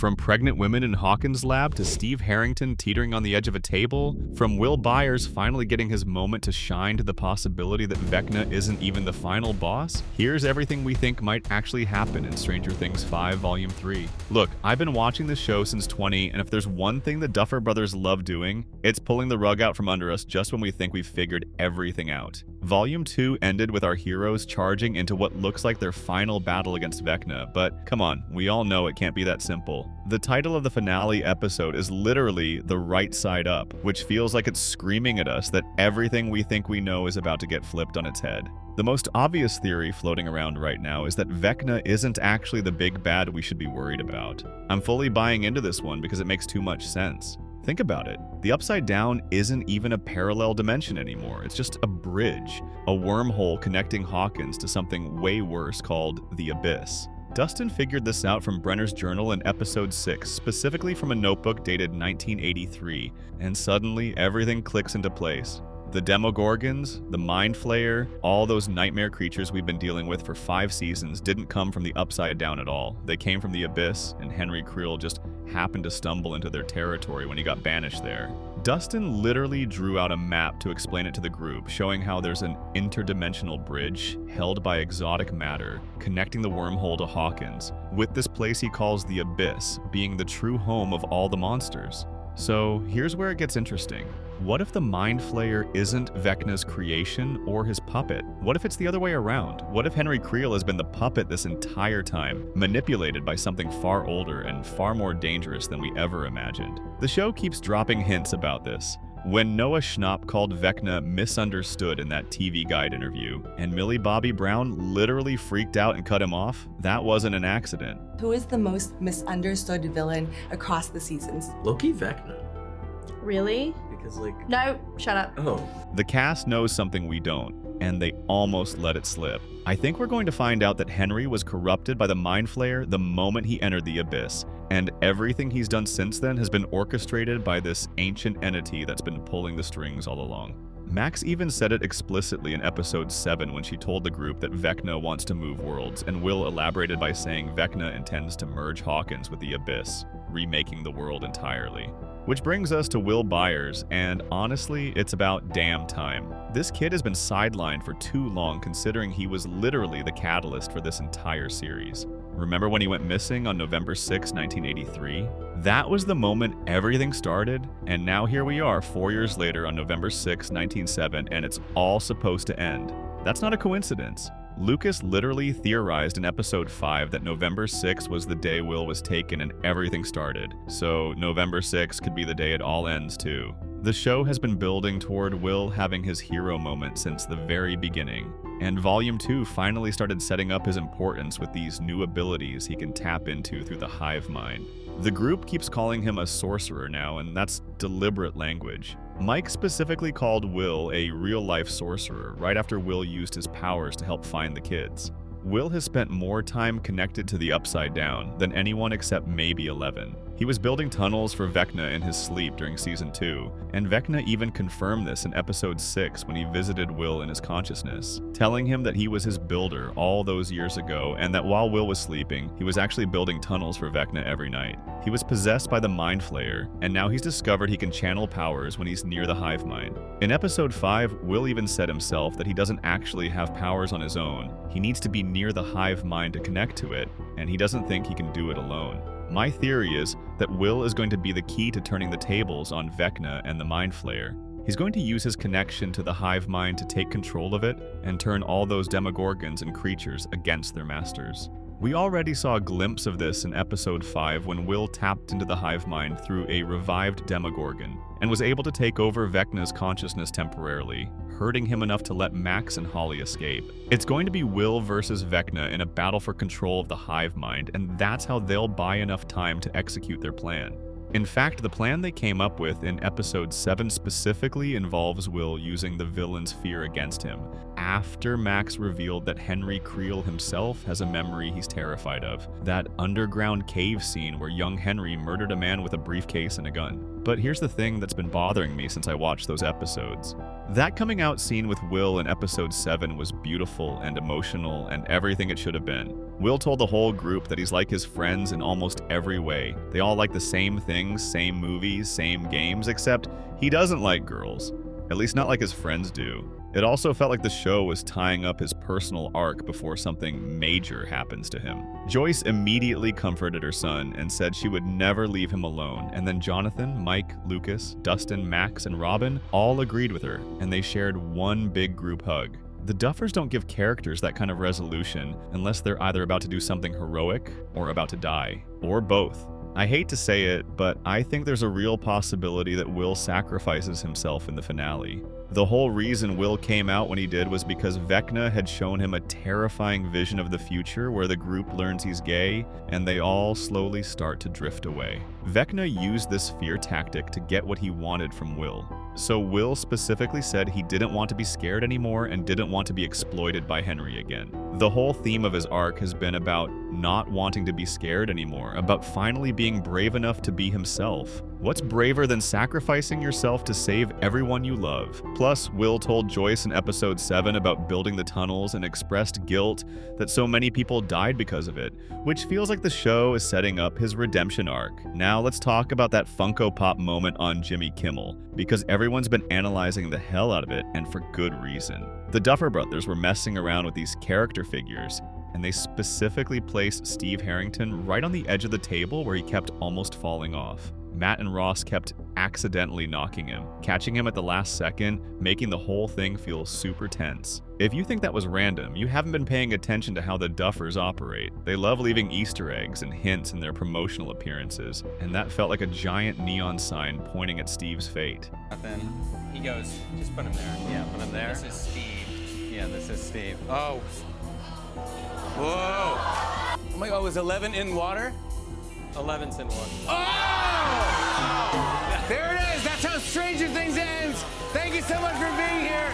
From pregnant women in Hawkins Lab to Steve Harrington teetering on the edge of a table, from Will Byers finally getting his moment to shine to the possibility that Vecna isn't even the final boss, here's everything we think might actually happen in Stranger Things 5 Volume 3. Look, I've been watching this show since 20, and if there's one thing the Duffer Brothers love doing, it's pulling the rug out from under us just when we think we've figured everything out. Volume 2 ended with our heroes charging into what looks like their final battle against Vecna, but come on, we all know it can't be that simple. The title of the finale episode is literally The Right Side Up, which feels like it's screaming at us that everything we think we know is about to get flipped on its head. The most obvious theory floating around right now is that Vecna isn't actually the big bad we should be worried about. I'm fully buying into this one because it makes too much sense. Think about it. The Upside Down isn't even a parallel dimension anymore. It's just a bridge, a wormhole connecting Hawkins to something way worse called the Abyss. Dustin figured this out from Brenner's journal in episode 6, specifically from a notebook dated 1983, and suddenly everything clicks into place. The Demogorgons, the Mind Flayer, all those nightmare creatures we've been dealing with for 5 seasons didn't come from the Upside Down at all. They came from the Abyss, and Henry Creel just happened to stumble into their territory when he got banished there. Dustin literally drew out a map to explain it to the group, showing how there's an interdimensional bridge held by exotic matter connecting the wormhole to Hawkins, with this place he calls the Abyss being the true home of all the monsters. So here's where it gets interesting. What if the Mind Flayer isn't Vecna's creation or his puppet? What if it's the other way around? What if Henry Creel has been the puppet this entire time, manipulated by something far older and far more dangerous than we ever imagined? The show keeps dropping hints about this. When Noah Schnapp called Vecna misunderstood in that TV Guide interview, and Millie Bobby Brown literally freaked out and cut him off, that wasn't an accident. Who is the most misunderstood villain across the seasons? Loki Vecna. Really? Because No, shut up. oh. The cast knows something we don't, and they almost let it slip. I think we're going to find out that Henry was corrupted by the Mind Flayer the moment he entered the Abyss, and everything he's done since then has been orchestrated by this ancient entity that's been pulling the strings all along. Max even said it explicitly in episode 7 when she told the group that Vecna wants to move worlds, and Will elaborated by saying Vecna intends to merge Hawkins with the Abyss, remaking the world entirely. Which brings us to Will Byers, and honestly, it's about damn time. This kid has been sidelined for too long considering he was literally the catalyst for this entire series. Remember when he went missing on November 6, 1983? That was the moment everything started, and now here we are 4 years later on November 6, 1907, and it's all supposed to end. That's not a coincidence. Lucas literally theorized in episode 5 that November 6 was the day Will was taken and everything started, so November 6 could be the day it all ends too. The show has been building toward Will having his hero moment since the very beginning, and Volume 2 finally started setting up his importance with these new abilities he can tap into through the hive mind. The group keeps calling him a sorcerer now, and that's deliberate language. Mike specifically called Will a real-life sorcerer right after Will used his powers to help find the kids. Will has spent more time connected to the Upside Down than anyone except maybe Eleven. He was building tunnels for Vecna in his sleep during Season 2, and Vecna even confirmed this in Episode 6 when he visited Will in his consciousness, telling him that he was his builder all those years ago and that while Will was sleeping, he was actually building tunnels for Vecna every night. He was possessed by the Mind Flayer, and now he's discovered he can channel powers when he's near the hive mind. In Episode 5, Will even said himself that he doesn't actually have powers on his own. He needs to be near the hive mind to connect to it, and he doesn't think he can do it alone. My theory is that Will is going to be the key to turning the tables on Vecna and the Mind Flayer. He's going to use his connection to the hive mind to take control of it and turn all those Demogorgons and creatures against their masters. We already saw a glimpse of this in episode 5 when Will tapped into the hive mind through a revived Demogorgon and was able to take over Vecna's consciousness temporarily, hurting him enough to let Max and Holly escape. It's going to be Will versus Vecna in a battle for control of the hive mind, and that's how they'll buy enough time to execute their plan. In fact, the plan they came up with in episode 7 specifically involves Will using the villain's fear against him, after Max revealed that Henry Creel himself has a memory he's terrified of. That underground cave scene where young Henry murdered a man with a briefcase and a gun. But here's the thing that's been bothering me since I watched those episodes. That coming out scene with Will in episode 7 was beautiful and emotional and everything it should have been. Will told the whole group that he's like his friends in almost every way. They all like the same things, same movies, same games, except he doesn't like girls. At least not like his friends do. It also felt like the show was tying up his personal arc before something major happens to him. Joyce immediately comforted her son and said she would never leave him alone, and then Jonathan, Mike, Lucas, Dustin, Max, and Robin all agreed with her, and they shared one big group hug. The Duffers don't give characters that kind of resolution unless they're either about to do something heroic or about to die, or both. I hate to say it, but I think there's a real possibility that Will sacrifices himself in the finale. The whole reason Will came out when he did was because Vecna had shown him a terrifying vision of the future where the group learns he's gay and they all slowly start to drift away. Vecna used this fear tactic to get what he wanted from Will. So Will specifically said he didn't want to be scared anymore and didn't want to be exploited by Henry again. The whole theme of his arc has been about not wanting to be scared anymore, about finally being brave enough to be himself. What's braver than sacrificing yourself to save everyone you love? Plus, Will told Joyce in episode 7 about building the tunnels and expressed guilt that so many people died because of it, which feels like the show is setting up his redemption arc. Now let's talk about that Funko Pop moment on Jimmy Kimmel, because everyone's been analyzing the hell out of it, and for good reason. The Duffer Brothers were messing around with these character figures, and they specifically placed Steve Harrington right on the edge of the table where he kept almost falling off. Matt and Ross kept accidentally knocking him, catching him at the last second, making the whole thing feel super tense. If you think that was random, you haven't been paying attention to how the Duffers operate. They love leaving Easter eggs and hints in their promotional appearances, and that felt like a giant neon sign pointing at Steve's fate. Then he goes, just put him there. Yeah, put him there. This is Steve. Yeah, this is Steve. Oh. Whoa. Oh my God, was 11 in water? 11's in one. Oh! There it is. That's how Stranger Things ends. Thank you so much for being here.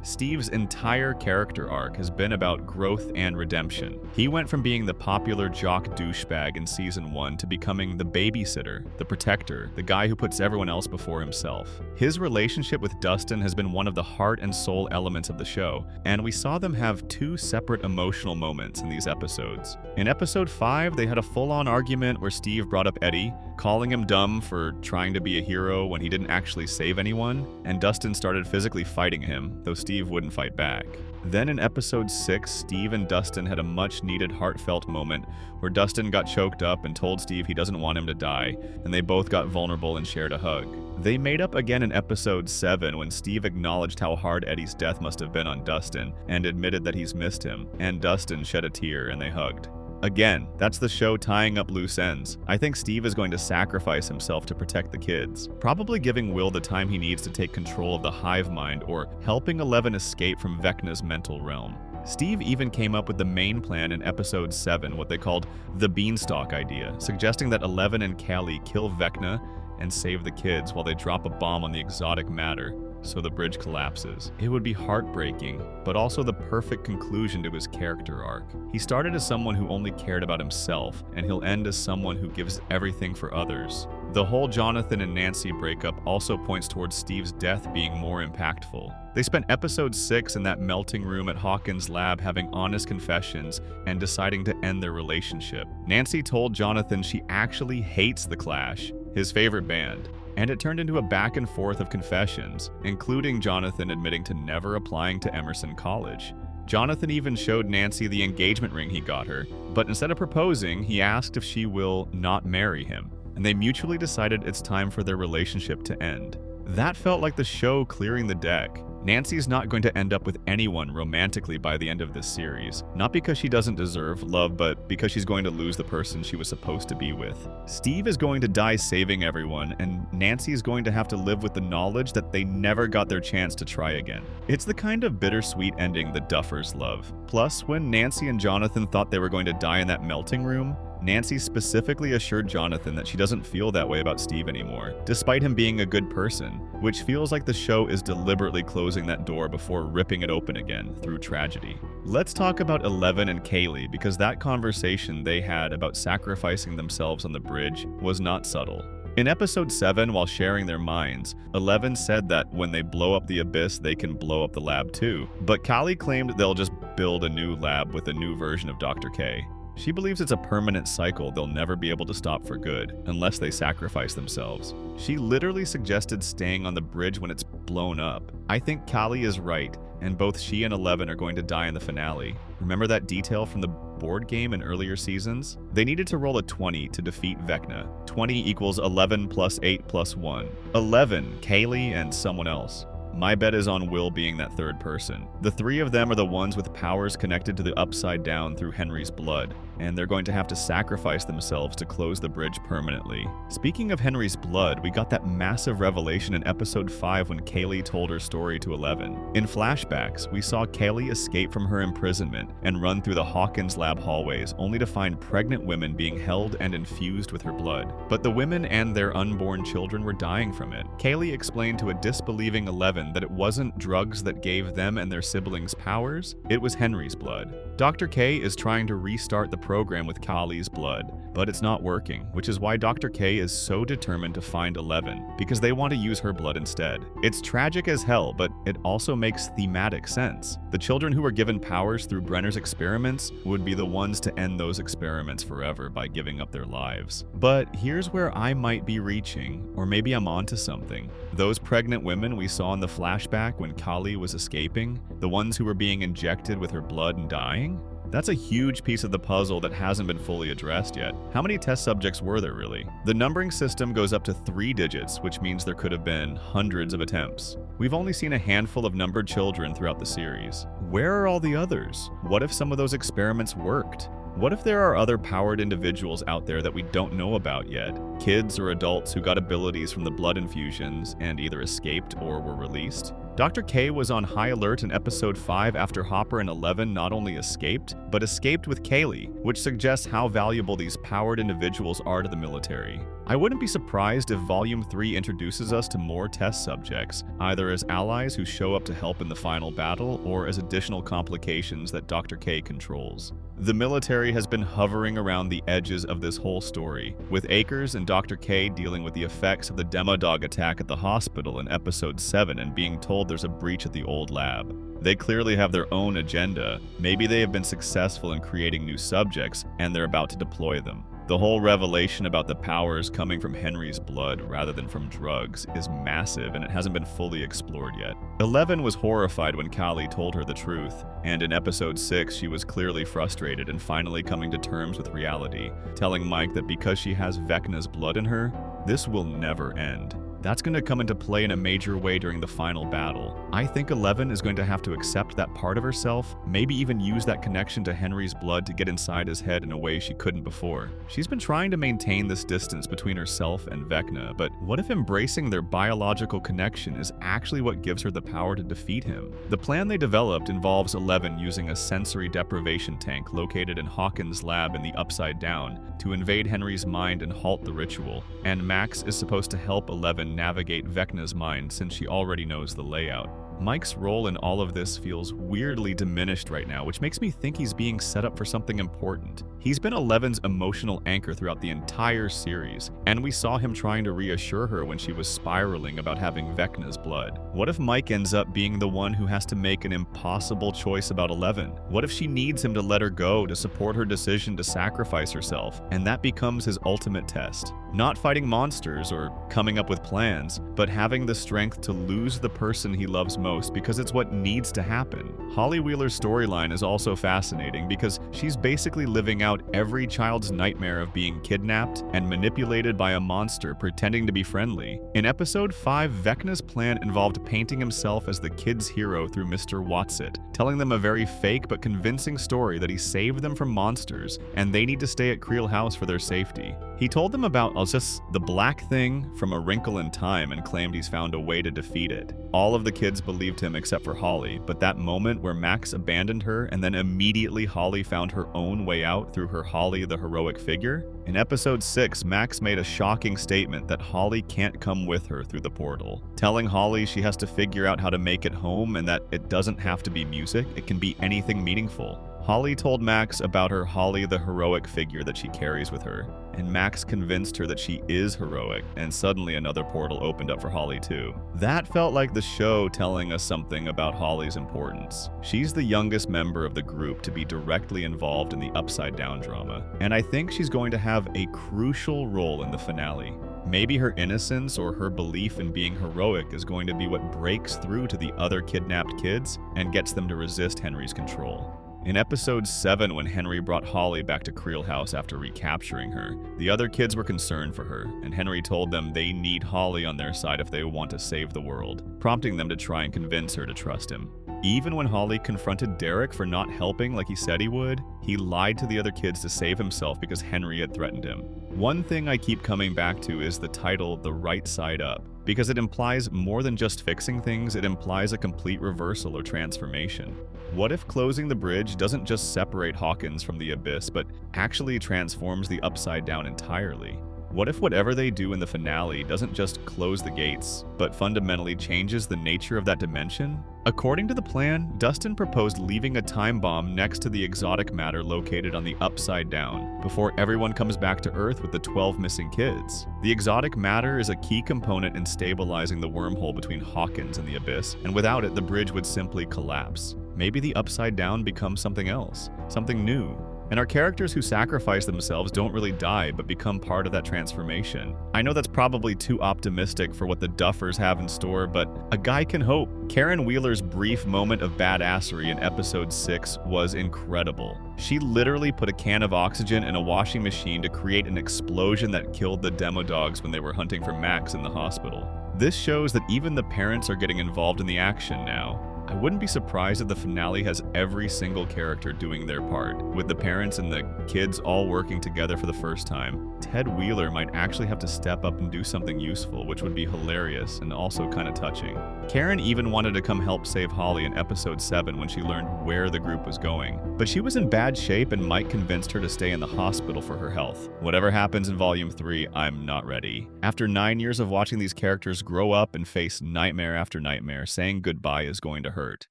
Steve's entire character arc has been about growth and redemption. He went from being the popular jock douchebag in season 1 to becoming the babysitter, the protector, the guy who puts everyone else before himself. His relationship with Dustin has been one of the heart and soul elements of the show, and we saw them have 2 separate emotional moments in these episodes. In episode 5, they had a full-on argument where Steve brought up Eddie, calling him dumb for trying to be a hero when he didn't actually save anyone, and Dustin started physically fighting him, though Steve wouldn't fight back. Then in episode 6, Steve and Dustin had a much-needed heartfelt moment where Dustin got choked up and told Steve he doesn't want him to die, and they both got vulnerable and shared a hug. They made up again in episode 7 when Steve acknowledged how hard Eddie's death must have been on Dustin and admitted that he's missed him, and Dustin shed a tear and they hugged. Again, that's the show tying up loose ends. I think Steve is going to sacrifice himself to protect the kids, probably giving Will the time he needs to take control of the hive mind or helping Eleven escape from Vecna's mental realm. Steve even came up with the main plan in episode 7, what they called the beanstalk idea, suggesting that Eleven and Callie kill Vecna and save the kids while they drop a bomb on the exotic matter, so the bridge collapses. It would be heartbreaking, but also the perfect conclusion to his character arc. He started as someone who only cared about himself, and he'll end as someone who gives everything for others. The whole Jonathan and Nancy breakup also points towards Steve's death being more impactful. They spent episode 6 in that melting room at Hawkins Lab having honest confessions and deciding to end their relationship. Nancy told Jonathan she actually hates The Clash, his favorite band, and it turned into a back and forth of confessions, including Jonathan admitting to never applying to Emerson College. Jonathan even showed Nancy the engagement ring he got her, but instead of proposing, he asked if she will not marry him, and they mutually decided it's time for their relationship to end. That felt like the show clearing the deck. Nancy's not going to end up with anyone romantically by the end of this series, not because she doesn't deserve love, but because she's going to lose the person she was supposed to be with. Steve is going to die saving everyone, and Nancy is going to have to live with the knowledge that they never got their chance to try again. It's the kind of bittersweet ending the Duffers love. Plus, when Nancy and Jonathan thought they were going to die in that melting room, Nancy specifically assured Jonathan that she doesn't feel that way about Steve anymore, despite him being a good person, which feels like the show is deliberately closing that door before ripping it open again through tragedy. Let's talk about Eleven and Kaylee, because that conversation they had about sacrificing themselves on the bridge was not subtle. In episode 7, while sharing their minds, Eleven said that when they blow up the abyss, they can blow up the lab too. But Callie claimed they'll just build a new lab with a new version of Dr. K. She believes it's a permanent cycle they'll never be able to stop for good, unless they sacrifice themselves. She literally suggested staying on the bridge when it's blown up. I think Callie is right, and both she and Eleven are going to die in the finale. Remember that detail from the board game in earlier seasons? They needed to roll a 20 to defeat Vecna. 20 equals 11 plus 8 plus 1. 11, Kaylee, and someone else. My bet is on Will being that third person. The three of them are the ones with powers connected to the Upside Down through Henry's blood, and they're going to have to sacrifice themselves to close the bridge permanently. Speaking of Henry's blood, we got that massive revelation in episode 5 when Kaylee told her story to Eleven. In flashbacks, we saw Kaylee escape from her imprisonment and run through the Hawkins Lab hallways, only to find pregnant women being held and infused with her blood. But the women and their unborn children were dying from it. Kaylee explained to a disbelieving Eleven that it wasn't drugs that gave them and their siblings powers, it was Henry's blood. Dr. K is trying to restart the program with Kallie's blood, but it's not working, which is why Dr. K is so determined to find Eleven, because they want to use her blood instead. It's tragic as hell, but it also makes thematic sense. The children who were given powers through Brenner's experiments would be the ones to end those experiments forever by giving up their lives. But here's where I might be reaching, or maybe I'm onto something. Those pregnant women we saw in the flashback when Callie was escaping, the ones who were being injected with her blood and dying? That's a huge piece of the puzzle that hasn't been fully addressed yet. How many test subjects were there really? The numbering system goes up to 3 digits, which means there could have been hundreds of attempts. We've only seen a handful of numbered children throughout the series. Where are all the others? What if some of those experiments worked? What if there are other powered individuals out there that we don't know about yet? Kids or adults who got abilities from the blood infusions and either escaped or were released? Dr. K was on high alert in episode 5 after Hopper and Eleven not only escaped, but escaped with Kaylee, which suggests how valuable these powered individuals are to the military. I wouldn't be surprised if Volume 3 introduces us to more test subjects, either as allies who show up to help in the final battle or as additional complications that Dr. K controls. The military has been hovering around the edges of this whole story, with Akers and Dr. K dealing with the effects of the Demodog attack at the hospital in episode 7 and being told there's a breach at the old lab. They clearly have their own agenda. Maybe they have been successful in creating new subjects and they're about to deploy them. The whole revelation about the powers coming from Henry's blood rather than from drugs is massive and it hasn't been fully explored yet. Eleven was horrified when Callie told her the truth, and in episode 6 she was clearly frustrated and finally coming to terms with reality, telling Mike that because she has Vecna's blood in her, this will never end. That's going to come into play in a major way during the final battle. I think Eleven is going to have to accept that part of herself, maybe even use that connection to Henry's blood to get inside his head in a way she couldn't before. She's been trying to maintain this distance between herself and Vecna, but what if embracing their biological connection is actually what gives her the power to defeat him? The plan they developed involves Eleven using a sensory deprivation tank located in Hawkins Lab in the Upside Down to invade Henry's mind and halt the ritual, and Max is supposed to help Eleven navigate Vecna's mind since she already knows the layout. Mike's role in all of this feels weirdly diminished right now, which makes me think he's being set up for something important. He's been Eleven's emotional anchor throughout the entire series, and we saw him trying to reassure her when she was spiraling about having Vecna's blood. What if Mike ends up being the one who has to make an impossible choice about Eleven? What if she needs him to let her go to support her decision to sacrifice herself, and that becomes his ultimate test? Not fighting monsters or coming up with plans, but having the strength to lose the person he loves most because it's what needs to happen. Holly Wheeler's storyline is also fascinating because she's basically living out every child's nightmare of being kidnapped and manipulated by a monster pretending to be friendly. In episode 5, Vecna's plan involved painting himself as the kid's hero through Mr. Watsit, telling them a very fake but convincing story that he saved them from monsters and they need to stay at Creel House for their safety. He told them about just the black thing from A Wrinkle in Time and claimed he's found a way to defeat it. All of the kids believed him except for Holly, but that moment where Max abandoned her and then immediately Holly found her own way out through her Holly the heroic figure? In episode 6, Max made a shocking statement that Holly can't come with her through the portal, telling Holly she has to figure out how to make it home and that it doesn't have to be music, it can be anything meaningful. Holly told Max about her Holly the heroic figure that she carries with her, and Max convinced her that she is heroic, and suddenly another portal opened up for Holly too. That felt like the show telling us something about Holly's importance. She's the youngest member of the group to be directly involved in the Upside Down drama, and I think she's going to have a crucial role in the finale. Maybe her innocence or her belief in being heroic is going to be what breaks through to the other kidnapped kids and gets them to resist Henry's control. In episode 7, when Henry brought Holly back to Creel House after recapturing her, the other kids were concerned for her, and Henry told them they need Holly on their side if they want to save the world, prompting them to try and convince her to trust him. Even when Holly confronted Derek for not helping like he said he would, he lied to the other kids to save himself because Henry had threatened him. One thing I keep coming back to is the title, The Right Side Up, because it implies more than just fixing things, it implies a complete reversal or transformation. What if closing the bridge doesn't just separate Hawkins from the abyss, but actually transforms the Upside Down entirely? What if whatever they do in the finale doesn't just close the gates, but fundamentally changes the nature of that dimension? According to the plan, Dustin proposed leaving a time bomb next to the exotic matter located on the Upside Down, before everyone comes back to Earth with the 12 missing kids. The exotic matter is a key component in stabilizing the wormhole between Hawkins and the abyss, and without it, the bridge would simply collapse. Maybe the Upside Down becomes something else, something new. And our characters who sacrifice themselves don't really die, but become part of that transformation. I know that's probably too optimistic for what the Duffers have in store, but a guy can hope. Karen Wheeler's brief moment of badassery in episode 6 was incredible. She literally put a can of oxygen in a washing machine to create an explosion that killed the demo dogs when they were hunting for Max in the hospital. This shows that even the parents are getting involved in the action now. I wouldn't be surprised if the finale has every single character doing their part, with the parents and the kids all working together for the first time. Ted Wheeler might actually have to step up and do something useful, which would be hilarious and also kind of touching. Karen even wanted to come help save Holly in episode 7 when she learned where the group was going, but she was in bad shape and Mike convinced her to stay in the hospital for her health. Whatever happens in Volume 3, I'm not ready. After 9 years of watching these characters grow up and face nightmare after nightmare, saying goodbye is going to hurt.